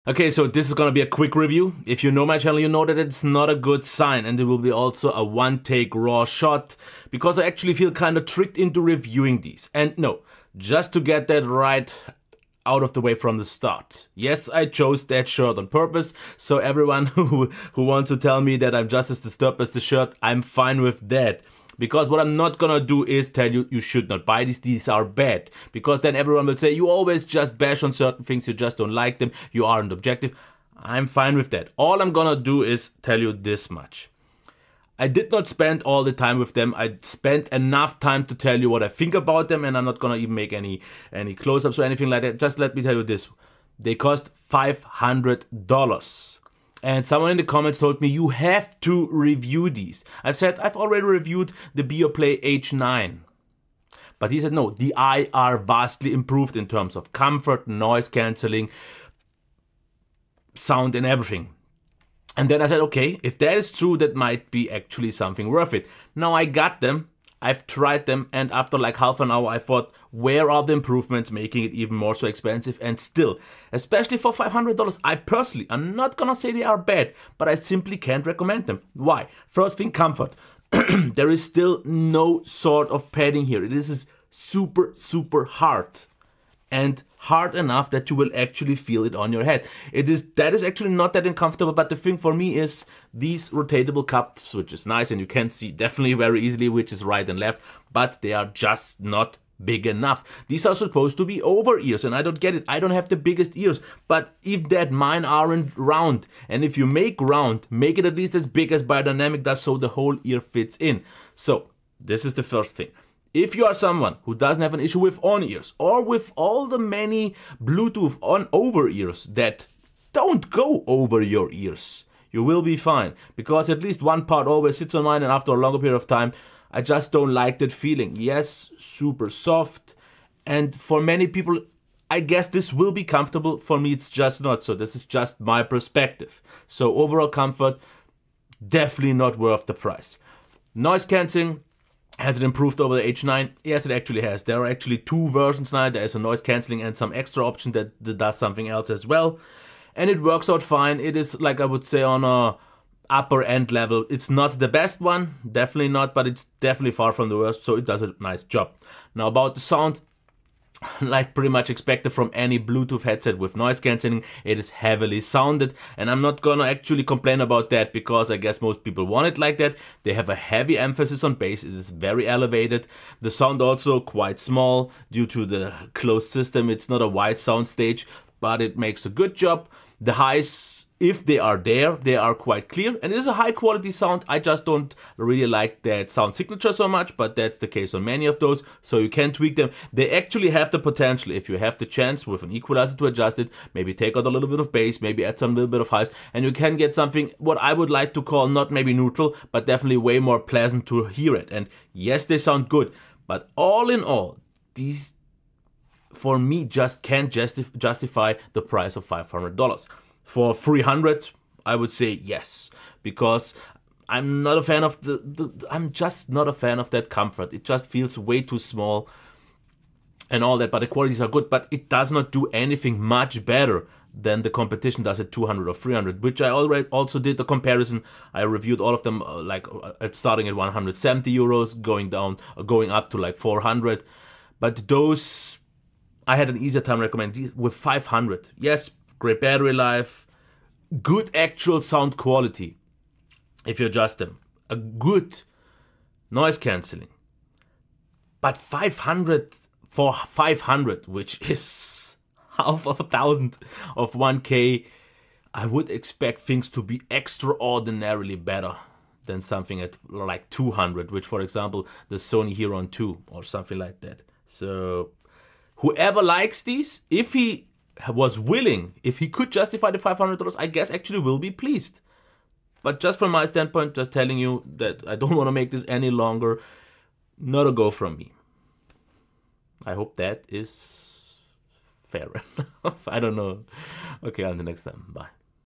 Okay, so this is gonna be a quick review. If you know my channel, you know that it's not a good sign, and it will be also a one-take raw shot, because I actually feel kind of tricked into reviewing these. And no, just to get that right out of the way from the start. Yes, I chose that shirt on purpose, so everyone who wants to tell me that I'm just as disturbed as the shirt, I'm fine with that. Because what I'm not gonna do is tell you you should not buy these are bad. Because then everyone will say you always just bash on certain things, you just don't like them, you aren't objective. I'm fine with that. All I'm gonna do is tell you this much. I did not spend all the time with them. I spent enough time to tell you what I think about them, and I'm not gonna even make any close-ups or anything like that. Just let me tell you this. They cost $500. And someone in the comments told me, you have to review these. I've said, I've already reviewed the BeoPlay H9. But he said, no, the I are vastly improved in terms of comfort, noise cancelling, sound and everything. And then I said, okay, if that is true, that might be actually something worth it. Now I got them. I've tried them, and after like half an hour I thought, where are the improvements making it even more so expensive? And still, especially for $500, I personally, I'm not gonna say they are bad, but I simply can't recommend them. Why? First thing, comfort. There is still no sort of padding here. This is super, super hard. And hard enough that you will actually feel it on your head. That is actually not that uncomfortable, but the thing for me is these rotatable cups, which is nice and you can see definitely very easily which is right and left, but they are just not big enough. These are supposed to be over ears, and I don't get it. I don't have the biggest ears, but if that, mine aren't round, and if you make round, make it at least as big as Biodynamic does so the whole ear fits in. So this is the first thing. If you are someone who doesn't have an issue with on-ears or with all the many Bluetooth on-over ears that don't go over your ears, you will be fine. Because at least one part always sits on mine, and after a longer period of time, I just don't like that feeling. Yes, super soft. And for many people, I guess this will be comfortable. For me, it's just not. So this is just my perspective. So overall comfort, definitely not worth the price. Noise cancelling. Has it improved over the H9? Yes, it actually has. There are actually two versions now. There is a noise cancelling and some extra option that does something else as well. And it works out fine. It is, like I would say, on a upper end level. It's not the best one, definitely not, but it's definitely far from the worst, so it does a nice job. Now about the sound, like pretty much expected from any Bluetooth headset with noise cancelling, it is heavily sounded, and I'm not gonna actually complain about that because I guess most people want it like that. They have a heavy emphasis on bass, it is very elevated. The sound also quite small due to the closed system. It's not a wide sound stage, but it makes a good job. The highs, if they are there, they are quite clear, and it is a high quality sound. I just don't really like that sound signature so much, but that's the case on many of those, so you can tweak them. They actually have the potential, if you have the chance with an equalizer to adjust it, maybe take out a little bit of bass, maybe add some little bit of highs, and you can get something what I would like to call not maybe neutral, but definitely way more pleasant to hear it. And yes, they sound good, but all in all, these for me just can't justify the price of $500. For $300, I would say yes, because I'm not a fan of I'm just not a fan of that comfort. It just feels way too small and all that, but the qualities are good, but it does not do anything much better than the competition does at $200 or $300, which I already also did the comparison. I reviewed all of them starting at 170 euros, going up to like 400, but those I had an easier time recommending with 500. Yes, great battery life, good actual sound quality if you adjust them, a good noise cancelling. But 500 for 500, which is half of 1,000 of 1K, I would expect things to be extraordinarily better than something at like 200, which for example the Sony Hero 2 or something like that. So whoever likes these, if he was willing, if he could justify the $500, I guess actually will be pleased. But just from my standpoint, just telling you that I don't want to make this any longer, not a go from me. I hope that is fair enough. I don't know. Okay, until next time. Bye.